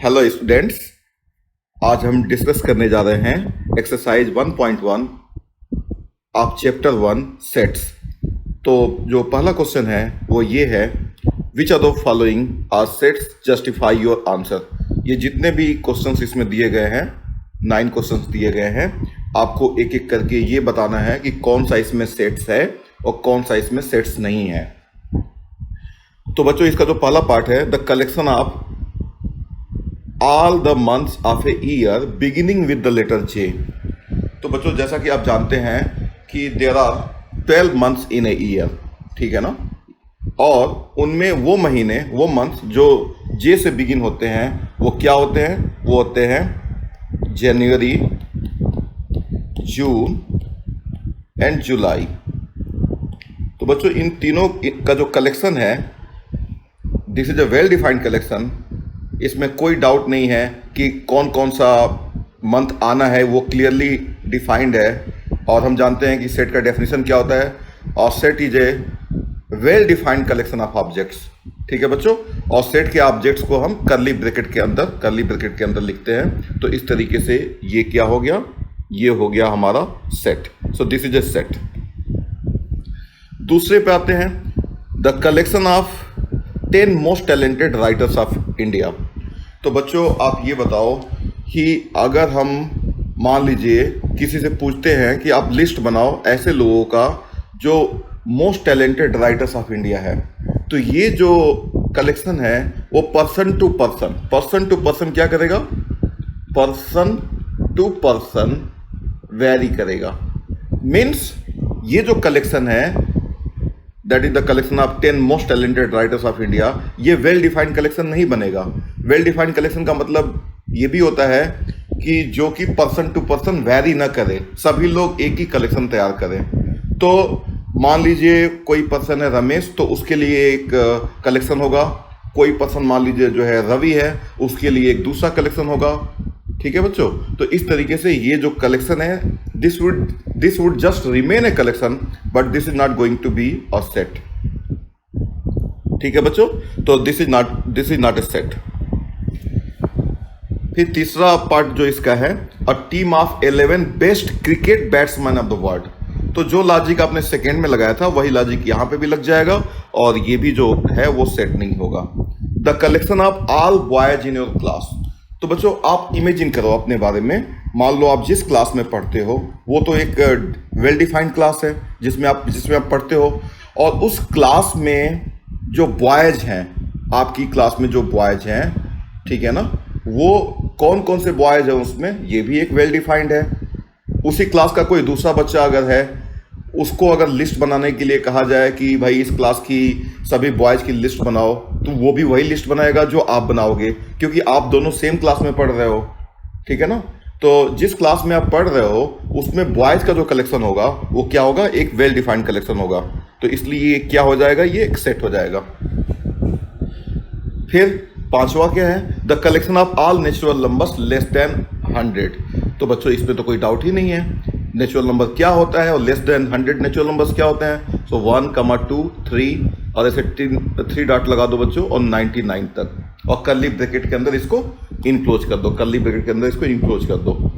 Hello students, आज हम discuss करने जा रहे हैं एक्सरसाइज 1.1 ऑफ चैप्टर 1 सेट्स। तो जो पहला क्वेश्चन है वो ये है, which are the following are sets, justify your answer. ये जितने भी क्वेश्चंस इसमें दिए गए हैं, 9 क्वेश्चंस दिए गए हैं, आपको एक एक करके ये बताना है कि कौन सा इसमें सेट्स है और कौन सा इसमें सेट्स नहीं है। तो बच्चों, इसका जो पहला पार्ट है, the collection of all the months of a year beginning with the letter J. तो बच्चों, जैसा कि आप जानते हैं कि there are 12 months in a year, ठीक है ना। और उनमें वो महीने, वो मंथ्स जो जे से बिगिन होते हैं वो क्या होते हैं? वो होते हैं जनवरी, जून एंड जुलाई। तो बच्चों, इन तीनों का जो कलेक्शन है, this is a well defined collection. इसमें कोई डाउट नहीं है कि कौन कौन सा मंथ आना है, वो क्लियरली डिफाइंड है। और हम जानते हैं कि सेट का डेफिनेशन क्या होता है, और set is a well defined collection of objects, ठीक है बच्चों। और सेट के ऑब्जेक्ट्स को हम कर्ली ब्रैकेट के अंदर लिखते हैं। तो इस तरीके से ये क्या हो गया? ये हो गया हमारा set. So this is a set. दूसरे पे आते हैं, the collection of 10 most talented writers of India. तो बच्चों, आप ये बताओ कि अगर हम मान लीजिए किसी से पूछते हैं कि आप लिस्ट बनाओ ऐसे लोगों का जो most talented writers of India है, तो ये जो कलेक्शन है वो पर्सन टू पर्सन क्या करेगा? पर्सन टू पर्सन वेरी करेगा। मीन्स ये जो कलेक्शन है, that is the collection of 10 most talented writers of India, ये वेल डिफाइंड कलेक्शन नहीं बनेगा। वेल डिफाइंड कलेक्शन का मतलब ये भी होता है कि जो कि पर्सन टू पर्सन वेरी ना करे, सभी लोग एक ही कलेक्शन तैयार करें। तो मान लीजिए कोई पर्सन है रमेश, तो उसके लिए एक कलेक्शन होगा। कोई पर्सन मान लीजिए जो है रवि है, उसके लिए एक दूसरा कलेक्शन होगा, ठीक है बच्चों। तो इस तरीके से ये जो कलेक्शन है, this would just remain a collection, but this is not going to be a set, ठीक है बच्चों। तो this is not a set. फिर तीसरा पार्ट जो इसका है, a team of 11 best cricket batsman of the world. तो जो लॉजिक आपने सेकेंड में लगाया था वही लॉजिक यहां पे भी लग जाएगा, और ये भी जो है वो सेट नहीं होगा। The collection of all boys in your class. तो बच्चों, आप इमेजिन करो अपने बारे में। मान लो आप जिस क्लास में पढ़ते हो वो तो एक वेल डिफाइंड क्लास है जिसमें आप पढ़ते हो, और उस क्लास में जो बॉयज हैं, आपकी क्लास में जो बॉयज हैं, ठीक है ना, वो कौन कौन से बॉयज हैं उसमें, ये भी एक वेल डिफाइंड है। उसी क्लास का कोई दूसरा बच्चा अगर है, उसको अगर लिस्ट बनाने के लिए कहा जाए कि भाई इस क्लास की सभी बॉयज की लिस्ट बनाओ, तो वो भी वही लिस्ट बनाएगा जो आप बनाओगे, क्योंकि आप दोनों सेम क्लास में पढ़ रहे हो, ठीक है ना। तो जिस क्लास में आप पढ़ रहे हो उसमें बॉयज का जो कलेक्शन होगा वो क्या होगा? एक वेल डिफाइंड कलेक्शन होगा। तो इसलिए ये क्या हो जाएगा? ये एक सेट हो जाएगा। फिर पांचवा क्या है, the collection of all natural numbers less than 100। तो बच्चों, इसमें तो कोई डाउट ही नहीं है। नेचुरल नंबर क्या होता है और लेस देन 100 नेचुरल नंबर्स क्या होते हैं? सो 1, 2, 3 और ऐसे 3 डॉट लगा दो बच्चों, और 99 तक, और कर्ली ब्रैकेट के अंदर इसको इनक्लोज कर दो।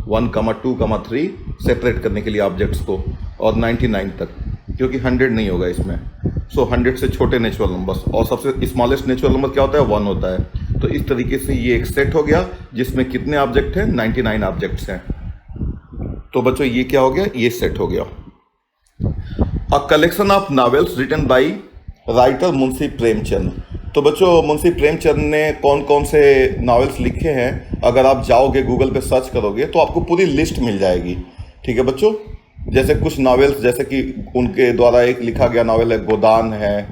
1, 2, 3 सेपरेट करने के लिए ऑब्जेक्ट्स को, और 99 तक, क्योंकि 100 नहीं होगा इसमें। सो 100 से छोटे नेचुरल नंबर्स, और सबसे स्मॉलेस्ट नेचुरल नंबर क्या होता है? 1 होता है। तो इस तरीके से ये एक सेट हो गया जिसमें कितने ऑब्जेक्ट हैं? 99 ऑब्जेक्ट्स हैं। तो बच्चों, ये क्या हो गया? ये सेट हो गया। A collection of novels written by writer Munshi Premchand. तो बच्चों, मुंशी प्रेमचंद ने कौन कौन से नॉवेल्स लिखे हैं, अगर आप जाओगे गूगल पे सर्च करोगे तो आपको पूरी लिस्ट मिल जाएगी, ठीक है बच्चों। जैसे कुछ नॉवेल्स, जैसे कि उनके द्वारा एक लिखा गया नॉवेल है गोदान है,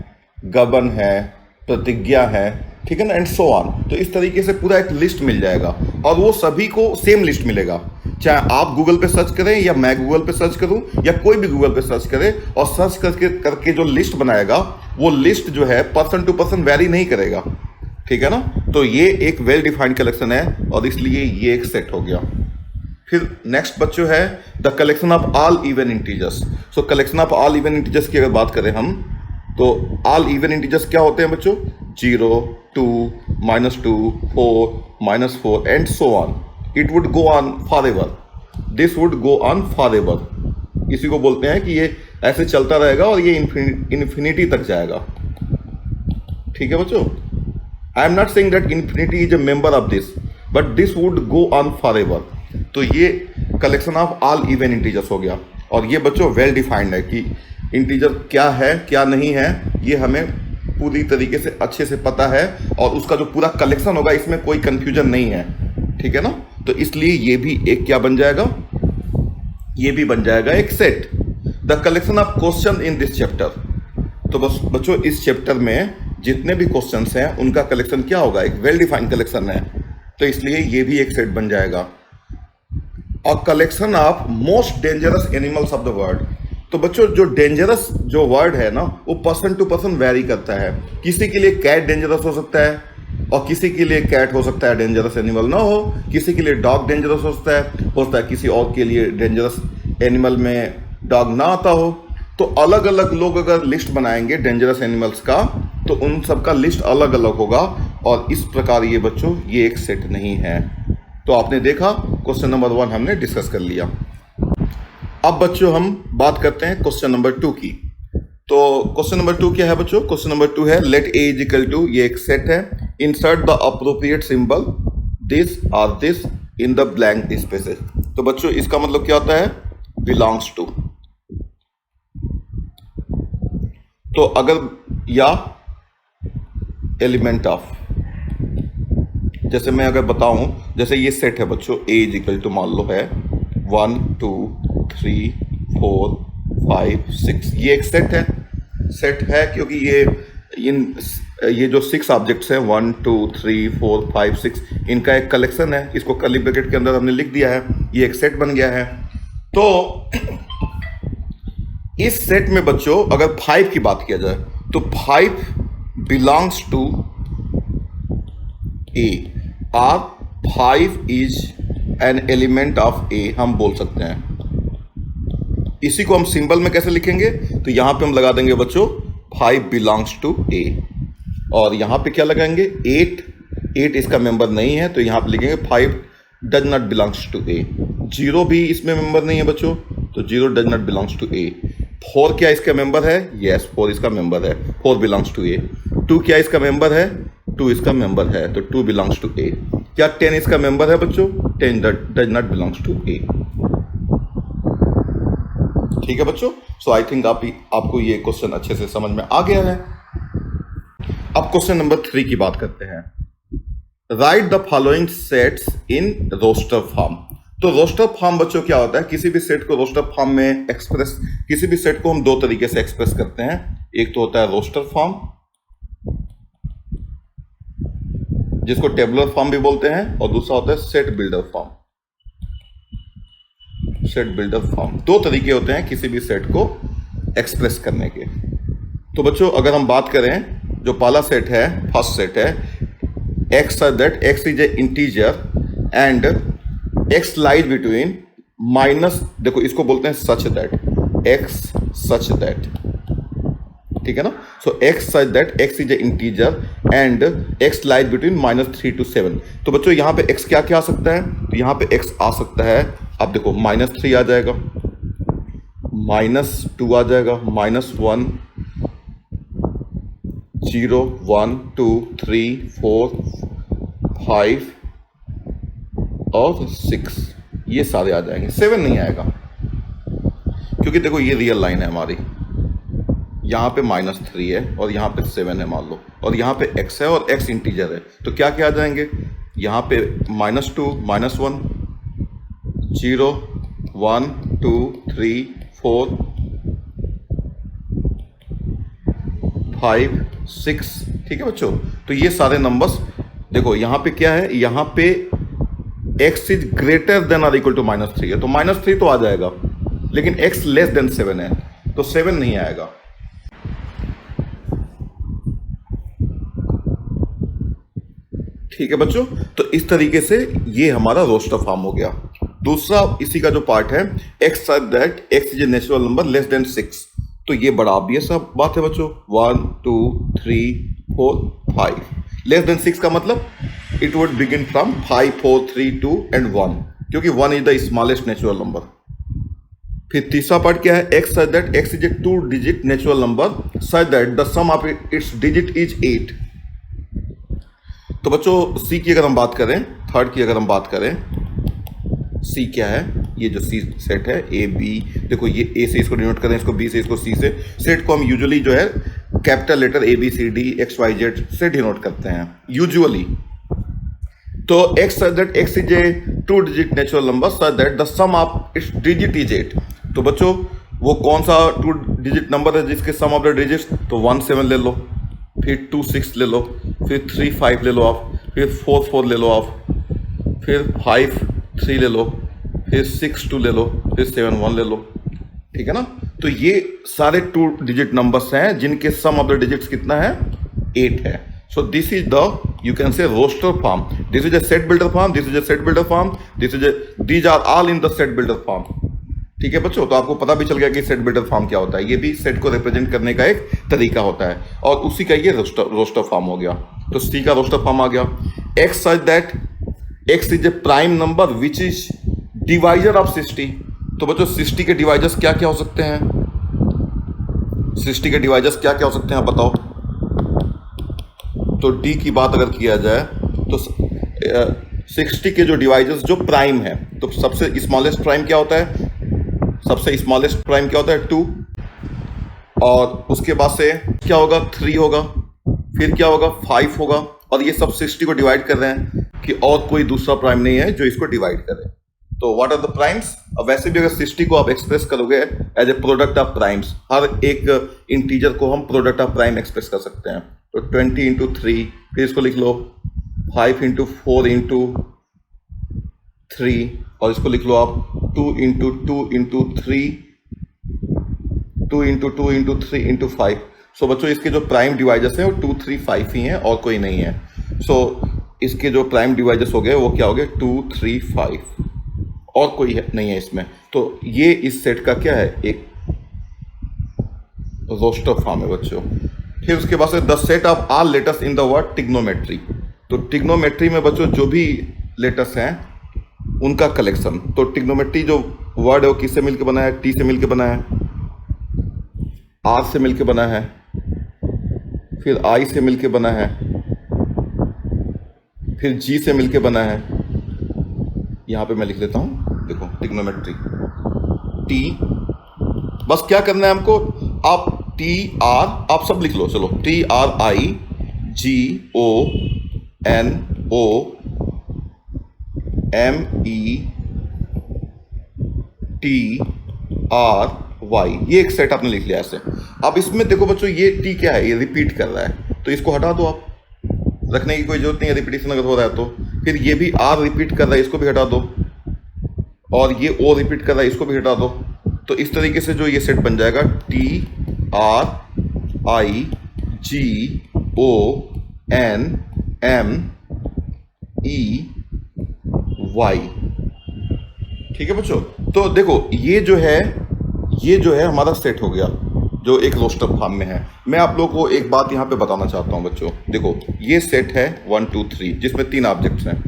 गबन है, प्रतिज्ञा है, ठीक है ना, एंड सो ऑन। तो इस तरीके से पूरा एक लिस्ट मिल जाएगा, और वो सभी को सेम लिस्ट मिलेगा। चाहे आप गूगल पे सर्च करें या मैं गूगल पे सर्च करूं या कोई भी गूगल पे सर्च करे, और सर्च करके जो लिस्ट बनाएगा वो लिस्ट जो है पर्सन टू पर्सन वेरी नहीं करेगा, ठीक है ना। तो ये एक वेल डिफाइंड कलेक्शन है, और इसलिए ये एक सेट हो गया। फिर नेक्स्ट बच्चों है the collection of all even integers. So collection of all even integers की अगर बात करें हम, तो ऑल इवन इंटीजर्स क्या होते हैं बच्चों? 0, 2, -2, 4, -4 and so on. It would go on forever. This would go on forever. इसी को बोलते हैं कि ये ऐसे चलता रहेगा और ये इन्फिनिटी तक जाएगा। ठीक है बच्चों, I am not saying that infinity is a member of this, but this would go on forever. तो ये collection of all even integers हो गया। और ये बच्चों वेल डिफाइंड है कि इंटीजर क्या है क्या नहीं है, ये हमें पूरी तरीके से अच्छे से पता है, और उसका जो पूरा कलेक्शन होगा इसमें कोई कंफ्यूजन नहीं है। ठीक है ना, तो इसलिए ये भी एक क्या बन जाएगा, ये भी बन जाएगा एक set. The collection of question in this chapter. तो बस बच्चों इस चैप्टर में जितने भी क्वेश्चंस हैं उनका कलेक्शन क्या होगा, एक वेल डिफाइंड कलेक्शन है, तो इसलिए ये भी एक सेट बन जाएगा। और collection of most dangerous animals of the world. तो बच्चों जो डेंजरस जो वर्ड है ना, वो पर्सन टू पर्सन वेरी करता है। किसी के लिए कैट डेंजरस हो सकता है, और किसी के लिए कैट हो सकता है डेंजरस एनिमल ना हो, किसी के लिए डॉग डेंजरस हो सकता है किसी और के लिए डेंजरस एनिमल में डॉग ना आता हो। तो अलग अलग लोग अगर लिस्ट बनाएंगे डेंजरस एनिमल्स का, तो उन सब का लिस्ट अलग अलग होगा, और इस प्रकार ये बच्चों ये एक सेट नहीं है। तो आपने देखा क्वेश्चन नंबर 1 हमने डिस्कस कर लिया। अब बच्चों हम बात करते हैं क्वेश्चन नंबर 2 की। तो क्वेश्चन नंबर 2 क्या है बच्चों, क्वेश्चन नंबर 2 है let A is equal to, ये एक सेट है, insert the appropriate symbol this or this in the blank spaces. तो बच्चों इसका मतलब क्या होता है, बिलोंग्स टू। तो अगर या एलिमेंट ऑफ, जैसे मैं अगर बताऊं, जैसे ये सेट है बच्चों ए इज इक्वल टू मान लो है 1 2 3 4 5 6, ये एक सेट है क्योंकि ये जो 6 ऑब्जेक्ट्स हैं 1 2 3 4 5 6, इनका एक कलेक्शन है। इसको कर्ली ब्रैकेट के अंदर हमने लिख दिया है, ये एक सेट बन गया है। तो इस सेट में बच्चों अगर 5 की बात किया जाए तो 5 बिलोंग्स टू ए, और 5 इज एन एलिमेंट ऑफ ए हम बोल सकते हैं। इसी को हम सिंबल में कैसे लिखेंगे, तो यहां पे हम लगा देंगे बच्चों 5 बिलोंग्स टू ए, और यहां पे क्या लगाएंगे 8 इसका मेंबर नहीं है, तो यहां पे लिखेंगे 5 डज नॉट बिलोंग्स टू ए। 0 भी इसमें मेंबर नहीं है बच्चों, तो 0 डज नॉट बिलोंग्स टू ए। 4 क्या इसका मेंबर है, यस 4 इसका मेंबर है, 4 बिलोंग्स टू ए। 2 क्या इसका मेंबर है, 2 इसका मेंबर है, तो 2 बिलोंग्स टू ए। क्या 10 इसका मेंबर है बच्चों, 10 डज नॉट बिलोंग्स टू ए। ठीक है बच्चों, सो आई थिंक आपको ये क्वेश्चन अच्छे से समझ में आ गया है। अब क्वेश्चन नंबर 3 की बात करते हैं। Write the following sets in roster form. तो रोस्टर फॉर्म बच्चों क्या होता है, किसी भी सेट को रोस्टर फॉर्म में एक्सप्रेस, किसी भी सेट को हम 2 तरीके से एक्सप्रेस करते हैं। एक तो होता है रोस्टर फॉर्म, जिसको टेबुलर फॉर्म भी बोलते हैं, और दूसरा होता है set builder form. Set builder form 2 तरीके होते हैं किसी भी सेट को एक्सप्रेस करने के। तो बच्चों अगर हम बात करें, जो पहला सेट है, फर्स्ट सेट है, x such that x is a integer and x lies between minus, देखो इसको बोलते हैं सच दैट, x such that, ठीक है ना। सो x such that x is a integer and x lies between -3 to 7। तो बच्चों यहाँ पे x क्या क्या आ सकता है, तो यहाँ पे x आ सकता है, अब देखो -3 आ जाएगा, -2 आ जाएगा, -1, 0 1 2 3 4 5 और 6, ये सारे आ जाएंगे। 7 नहीं आएगा, क्योंकि देखो ये रियल लाइन है हमारी, यहाँ पे -3 है और यहाँ पे 7 है मान लो, और यहाँ पे x है और x इंटीजर है, तो क्या क्या आ जाएंगे, यहाँ पे -2 -1 0 1 2 3 4 5 6, ठीक है बच्चों। तो ये सारे नंबर्स देखो, यहाँ पे क्या है, यहाँ पे x इज ग्रेटर देन और इक्वल टू -3 है, तो -3 तो आ जाएगा, लेकिन x लेस देन 7 है, तो 7 नहीं आएगा। ठीक है बच्चों, तो इस तरीके से ये हमारा रोस्टर फॉर्म हो गया। दूसरा इसी का जो पार्ट है, x such that x is a natural number less than 6, तो ये बड़ा ऑब्वियस बात है बच्चों, 1 2 3 4 5, लेस देन 6 का मतलब it would begin from 5, 4, 3, 2 and 1, क्योंकि 1 is the smallest natural number. फिर तीसरा पार्ट क्या है, x such that x is a 2-digit natural number such that the sum of its digit is 8। तो बच्चों c की अगर हम बात करें, थर्ड की अगर हम बात करें, c क्या है, ये जो c सेट है a b, देखो ये a से इसको डिनोट करें, इसको b से, इसको c से। सेट को हम यूजुअली जो है capital letter a b c d x y z से डिनोट करते हैं यूजुअली। तो x such that x is a 2-digit natural number such that the sum of its digit is 8। तो बच्चों वो कौन सा 2-digit नंबर है जिसके सम ऑफ द डिजिट्स, तो 1 7 ले लो, फिर 2 6 ले लो, फिर 3 5 ले लो आप, फिर 4 4 ले लो आप, फिर 5 3 ले लो, फिर 6 2 ले लो, फिर 7 1 ले लो। ठीक है ना। तो ये सारे 2-digit नंबर्स हैं जिनके सम ऑफ द डिजिट्स कितना है, 8 है। So this is the, you can say, roster form. This is a set builder form. This is a set builder form. These are all in the set builder form. ठीक है बच्चों, तो आपको पता भी चल गया कि सेट बिल्डर फॉर्म क्या होता है। ये भी सेट को रिप्रेजेंट करने का एक तरीका होता है, और उसी का ये रोस्टर फॉर्म हो गया। तो सी का रोस्टर फॉर्म आ गया। X such that x is a prime number which is divisor of 60। तो बच्चों 60 के डिवाइजर्स क्या क्या हो सकते हैं, 60 के डिवाइजर्स क्या क्या हो सकते हैं आप बताओ। तो डी की बात अगर किया जाए तो 60 के जो डिवाइजर्स जो प्राइम है, तो सबसे स्मॉलेस्ट प्राइम क्या होता है, सबसे स्मॉलेस्ट प्राइम क्या होता है 2, और उसके बाद से क्या होगा 3 होगा, फिर क्या होगा 5 होगा, और ये सब 60 को डिवाइड कर रहे हैं कि और कोई दूसरा प्राइम नहीं है जो इसको डिवाइड करे। तो व्हाट आर द प्राइम्स। अब वैसे भी अगर 60 को आप एक्सप्रेस करोगे as a product of primes, हर एक इंटीजर को हम प्रोडक्ट ऑफ प्राइम एक्सप्रेस कर सकते हैं। तो 20 इंटू 3, फिर इसको लिख लो 5 इंटू 4 इंटू 3, और इसको लिख लो आप 2 into 2 into 3, 2 into 2 into 3 into 5। सो बच्चों इसके जो प्राइम डिवाइजर्स हैं वो 2 3 5 ही हैं और कोई नहीं है। सो इसके जो प्राइम डिवाइजर्स हो गए वो क्या हो गए 2 3 5, और कोई नहीं है इसमें। तो ये इस सेट का क्या है, एक रोस्टर फॉर्म है बच्चों। फिर उसके बाद से the set of all letters in the word trigonometry. तो टिग्नोमेट्री में बच्चों जो भी लेटर्स हैं उनका कलेक्शन। तो टिग्नोमेट्री जो वर्ड है वो किससे मिलकर बना है, टी से मिलकर बना है, आर से मिलकर बना है, फिर आई से मिलकर बना है, फिर जी से मिलकर बना है। यहां पे मैं लिख लेता हूं, देखो टिग्नोमेट्री टी, बस क्या करना है हमको, आप टी आर आप सब लिख लो, चलो T R I G O N O M E T R Y, ये एक सेट आपने लिख लिया ऐसे। अब इसमें देखो बच्चों ये टी क्या है, ये रिपीट कर रहा है, तो इसको हटा दो आप, रखने की कोई जरूरत नहीं है रिपीटेशन अगर हो रहा है तो। फिर ये भी आर रिपीट कर रहा है, इसको भी हटा दो, और ये ओ रिपीट कर रहा है, इसको भी हटा दो। तो इस तरीके से जो ये सेट बन जाएगा T R I G O N M E Y. ठीक है बच्चों, तो देखो ये जो है हमारा सेट हो गया जो एक रोस्टर फॉर्म में है। मैं आप लोगों को एक बात यहाँ पे बताना चाहता हूँ बच्चों, देखो ये सेट है 1 2 3 जिसमें 3 ऑब्जेक्ट्स हैं,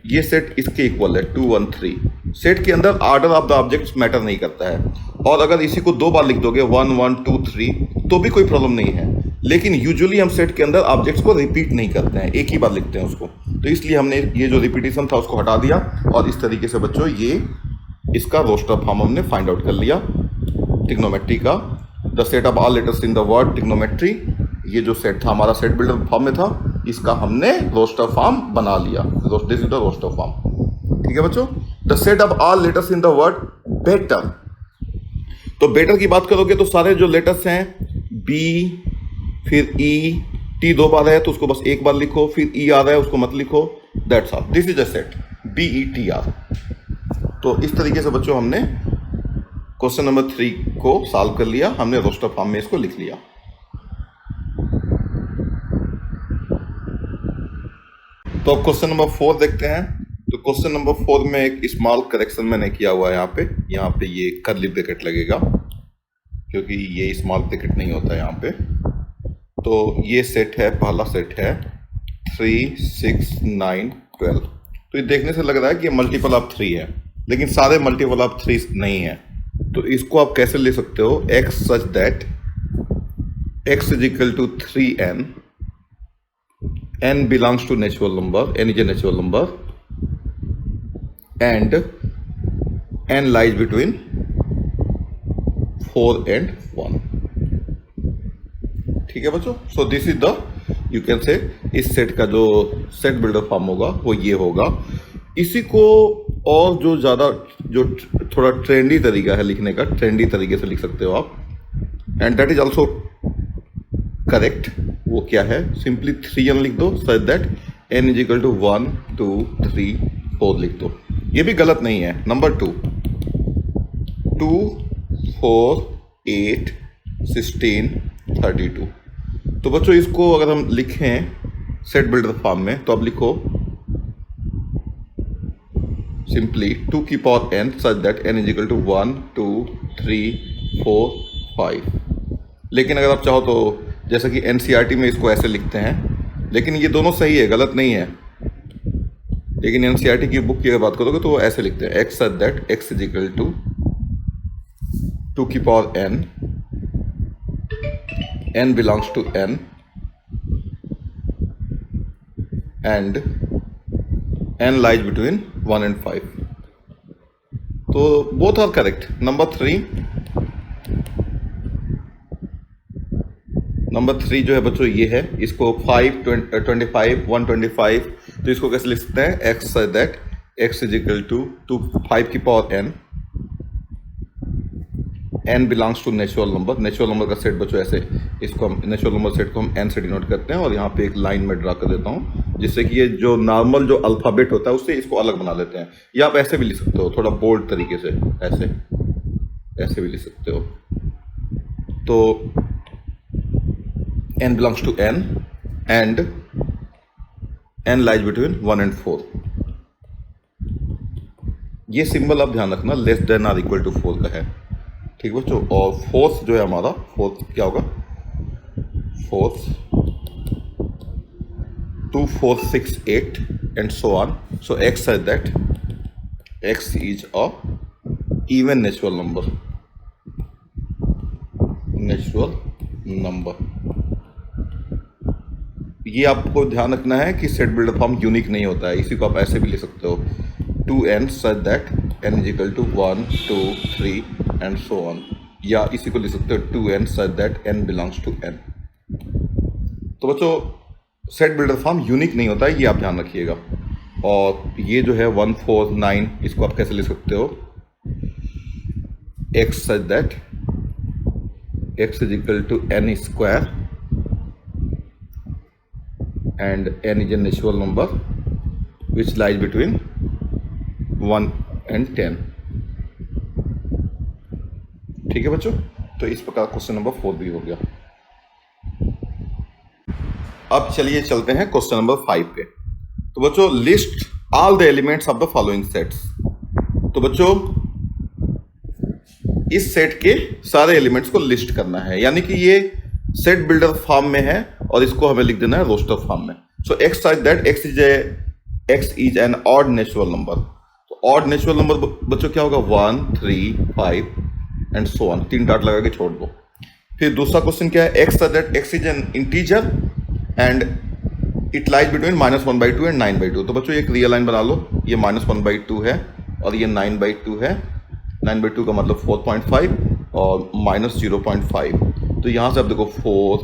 ये सेट इसके इक्वल है 2 1 3। सेट के अंदर order of the objects matter नहीं करता है, और अगर इसी को 2 बार लिख दोगे 1 1 2 3 तो भी कोई प्रॉब्लम नहीं है। लेकिन यूजुअली हम सेट के अंदर ऑब्जेक्ट्स को रिपीट नहीं करते हैं, एक ही बार लिखते हैं उसको। तो इसलिए हमने ये जो रिपीटेशन था उसको हटा दिया, और इस तरीके से बच्चों ये इसका रोस्टर फॉर्म हमने फाइंड आउट कर लिया ट्रिग्नोमेट्री का। The set of all letters in the word trigonometry, ये जो सेट था हमारा सेट बिल्डर फॉर्म में था, इसका हमने रोस्टर फॉर्म बना लिया। This is the roster form. ठीक है बच्चों। The set of all letters in the word better. तो बेटर की बात करोगे तो सारे जो लेटर्स हैं बी, फिर ई, टी 2 बार है तो उसको बस 1 बार लिखो, फिर ई आ रहा है उसको मत लिखो, that's all. This is a set B E T R. तो इस तरीके से बच्चों हमने क्वेश्चन नंबर 3 को सॉल्व कर लिया, हमने रोस्टर फॉर्म में इसको लिख लिया। तो अब क्वेश्चन नंबर 4 देखते हैं। तो क्वेश्चन नंबर 4 में एक स्मॉल करेक्शन मैंने किया हुआ है यहाँ पे ये कर्ली ब्रैकेट लगेगा क्योंकि ये स्मॉल ब्रैकेट नहीं होता है यहाँ पे। तो ये सेट है, पहला सेट है 3, 6, 9, 12। तो ये देखने से लग रहा है कि ये मल्टीपल ऑफ 3 है, लेकिन सारे मल्टीपल ऑफ 3 नहीं है। तो इसको आप कैसे ले सकते हो, x such that x is equal to 3n, n belongs to natural number, n is a natural number and n lies between 4 and 1। ठीक है बच्चों, so this is the, you can say, इस सेट का जो set builder form होगा वो ये होगा। इसी को और जो ज्यादा, जो थोड़ा ट्रेंडी तरीका है लिखने का, ट्रेंडी तरीके से लिख सकते हो आप, and that is also correct. वो क्या है, सिंपली 3n लिख दो such that n is equal to 1, 2, 3, 4 लिख दो। ये भी गलत नहीं है। नंबर 2, 4, 8, 16, 32। तो बच्चों इसको अगर हम लिखें सेट बिल्डर फॉर्म में तो आप लिखो सिंपली 2 की power n such that n is equal to 1, 2, 3, 4, 5। लेकिन अगर आप चाहो तो जैसा कि एनसीईआरटी में इसको ऐसे लिखते हैं, लेकिन ये दोनों सही है, गलत नहीं है। लेकिन एनसीईआरटी की बुक की अगर बात करोगे तो वो ऐसे लिखते हैं x such that x is equal to 2 की power n, n belongs to n and n lies between 1 and 5। तो both are correct। नंबर 3 जो है बच्चों ये है, इसको 5, 25, 125, तो इसको कैसे लिख सकते हैं, x such that x is equal to 5 की power n, n belongs to natural number. Natural number का सेट बच्चों ऐसे, इसको हम नेचुरल नंबर सेट को हम n से डिनोट करते हैं, और यहाँ पे एक लाइन में ड्रा कर देता हूँ जिससे कि ये जो नॉर्मल जो अल्फाबेट होता है उससे इसको अलग बना लेते हैं। या आप ऐसे भी लिख सकते हो, थोड़ा बोल्ड तरीके से, ऐसे भी लिख सकते हो। तो n belongs to n and n lies between 1 and 4। ये सिंबल आप ध्यान रखना, less than or equal to 4 का है। ठीक बच्चों, और फोर्थ जो है हमारा, फोर्थ क्या होगा, fourth 2, 4, 6, 8 and so on. So x says that x is a even natural number, natural number। ये आपको ध्यान रखना है कि सेट बिल्डर फॉर्म यूनिक नहीं होता है। इसी को आप ऐसे भी लिख सकते हो 2n such that n is equal to 1, 2, 3 and so on। या इसी को लिख सकते हो 2n such that n belongs to n। तो बच्चों सेट बिल्डर फॉर्म यूनिक नहीं होता है, ये आप ध्यान रखिएगा। और ये जो है 1, 4, 9, इसको आप कैसे लिख सकते हो, x such that x is equal to n square and n is a natural number which lies between 1 and 10। ठीक है बच्चों, तो इस प्रकार क्वेश्चन नंबर 4 भी हो गया। अब चलिए चलते हैं क्वेश्चन नंबर 5 पे। तो बच्चों list all the elements of the following sets. तो बच्चों इस सेट के सारे एलिमेंट्स को लिस्ट करना है, यानी कि ये सेट बिल्डर फॉर्म में है और इसको हमें लिख देना है रोस्टर फॉर्म में। सो x such that x is an odd natural number। तो ऑड नेचुरल नंबर बच्चों क्या होगा, 1, 3, 5 एंड सो ऑन। 3 डॉट लगा के छोड़ दो। फिर दूसरा क्वेश्चन क्या है, x such that x is an integer and it lies between -1/2 and 9/2। तो बच्चों एक रियल लाइन बना लो, ये -1/2 है और ये 9/2 है। 9/2 का मतलब 4.5 और -0.5। तो यहाँ से आप देखो 4,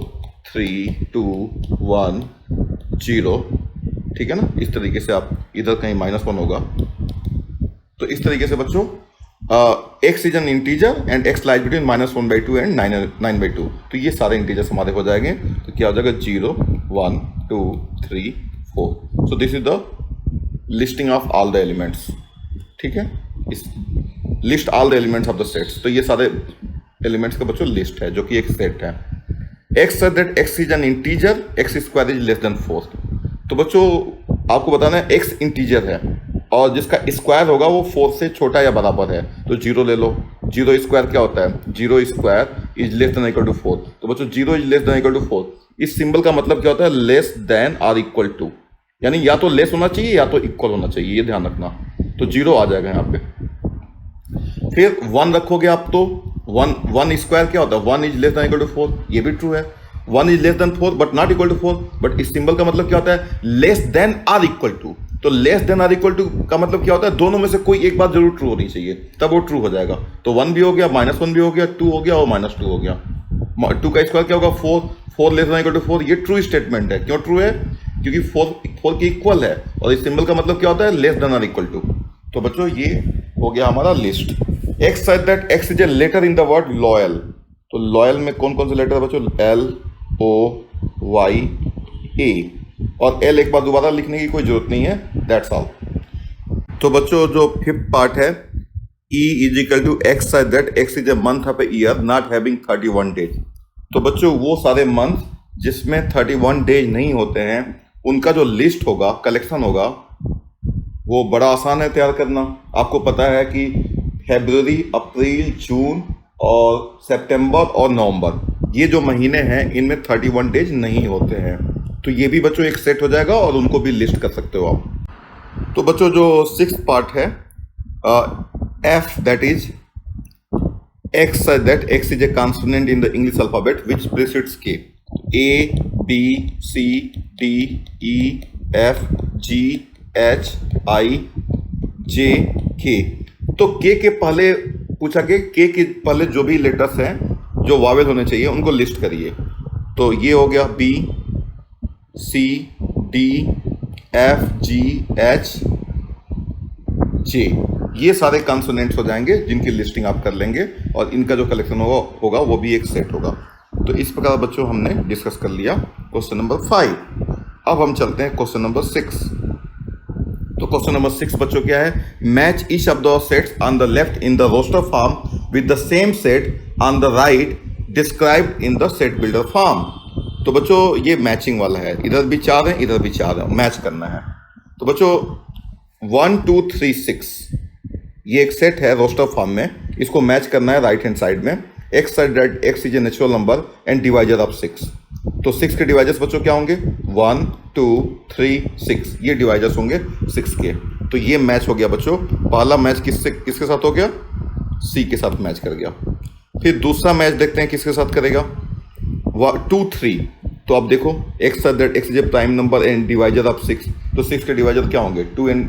3, 2, 1, 0। ठीक है ना, इस तरीके से आप इधर कहीं -1 होगा। तो इस तरीके से बच्चों x is an integer and x lies between -1/2 and 9/2। तो ये सारे इंटीजर्स हमारे हो जाएंगे। तो क्या हो जाएगा, 0, 1, 2, 3, 4। सो this is the listing of all the elements. ठीक है, इस list all the elements of the sets. तो ये सारे एलिमेंट्स का बच्चों लिस्ट है जो कि एक सेट है। x such that x is an integer, x square is less than 4। तो बच्चों आपको बताना है x इंटीजर है और जिसका स्क्वायर होगा वो 4 से छोटा या बराबर है। तो 0 ले लो, 0 स्क्वायर क्या होता है, 0 square is less than equal to 4। तो बच्चों 0 is less than equal to 4, इस सिंबल का मतलब क्या होता है, less than or equal to. यानी या तो लेस होना चाहिए या तो इक्वल होना चाहिए, ये ध्यान रखना। तो 0 आ जाएगा यहाँ पे। फिर 1 रखोगे आप तो 1 स्क्वायर क्या होता है, 1 is less than equal to 4, ये भी ट्रू है। 1 is less than 4 but not equal to 4, but इस सिंबल का मतलब क्या होता है, less than or equal to. तो less than or equal to का मतलब क्या होता है, दोनों में से कोई एक बात जरूर ट्रू होनी चाहिए, तब वो ट्रू हो जाएगा। तो 1 भी हो गया, -1 भी हो गया, 2 हो गया और -2 हो गया। 2 का स्क्वायर क्या होगा 4 लेस देन इक्वल टू 4, ये ट्रू स्टेटमेंट है। क्यों ट्रू है, क्योंकि 4 के इक्वल है, और इस सिंबल का मतलब क्या होता है, less than or equal to. तो बच्चों ये हो गया हमारा list. X said that X is a letter in the word loyal। तो लॉयल में कौन कौन से लेटर है बच्चों, LOY A, और L एक बार दोबारा लिखने की कोई जरूरत नहीं है, दैट्स ऑल। तो बच्चों जो 5th पार्ट है, E is equal to X said that X is a month of a year not having 31 days। तो बच्चों वो सारे मंथ जिसमें 31 डेज नहीं होते हैं, उनका जो लिस्ट होगा, कलेक्शन होगा, वो बड़ा आसान है तैयार करना। आपको पता है कि फरवरी, अप्रैल, जून और सितंबर और नवंबर, ये जो महीने हैं इनमें 31 डेज नहीं होते हैं। तो ये भी बच्चों एक सेट हो जाएगा और उनको भी लिस्ट कर सकते हो आप। तो बच्चों जो 6th पार्ट है, F that is X said that X is a consonant in the English alphabet which precedes K। A, B, C, D, E, F, G, H, I, J, K। तो K के पहले पूछा कि K के पहले जो भी लेटर्स हैं जो वावेल होने चाहिए उनको लिस्ट करिए। तो ये हो गया B, C, D, F, G, H, J, ये सारे कॉन्सोनेंट्स हो जाएंगे जिनकी लिस्टिंग आप कर लेंगे, और इनका जो कलेक्शन होगा वो भी एक सेट होगा। तो इस प्रकार बच्चों हमने डिस्कस कर लिया क्वेश्चन नंबर 5। अब हम चलते हैं क्वेश्चन नंबर 6। तो क्वेश्चन नंबर 6 बच्चों क्या है, match each of the sets on the left in the roster form with the same set on the right described in the set builder form. तो बच्चों ये मैचिंग वाला है, इधर भी 4 है, इधर भी 4 है, मैच करना है। तो बच्चों 1 2 3 6 ये एक सेट है रोस्टर फॉर्म में, इसको मैच करना है राइट हैंड साइड में। X said that X is a natural number and divisor of 6। तो 6 के डिवाइजर्स बच्चों क्या होंगे, 1 2 3 6, ये डिवाइजर्स होंगे 6 के। तो ये मैच हो गया बच्चों। पहला मैच किसके साथ हो गया, C के साथ मैच कर गया। फिर दूसरा मैच देखते हैं किसके साथ करेगा, 2 3। तो अब देखो X said that X is a prime number and divisor of 6। तो 6 के डिवाइजर क्या होंगे, 2 and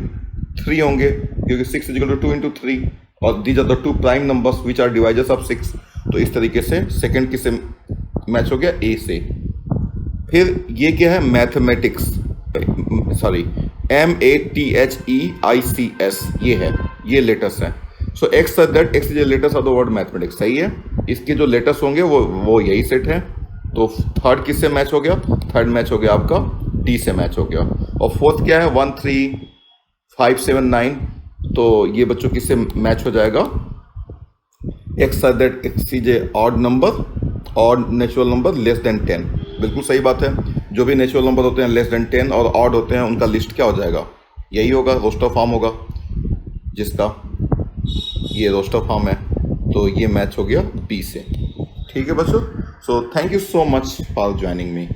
3 होंगे, क्योंकि 6 इज इक्वल टू 2 into 3, और these are the 2 prime numbers which are divisors of 6। तो इस तरीके से सेकंड किससे मैच हो गया, A से। फिर ये क्या है, मैथमेटिक्स, सॉरी MATHEICS, ये है, ये लेटर्स हैं। सो X said that X is a letters of the word mathematics, सही है। इसके जो लेटर्स होंगे वो यही सेट है। तो थर्ड किससे मैच हो गया, थर्ड मैच हो गया आपका D से मैच हो गया। और फोर्थ क्या है, 1 3 5 7 9। तो ये बच्चों किससे मैच हो जाएगा, X said that X is a odd number, odd natural number less than 10। बिल्कुल सही बात है, जो भी नेचुरल नंबर होते हैं लेस देन 10 और ऑड होते हैं उनका लिस्ट क्या हो जाएगा, यही होगा, रोस्टर फॉर्म होगा, जिसका ये रोस्टर फॉर्म है। तो ये मैच हो गया B से। ठीक है बच्चों, so thank you so much for joining me.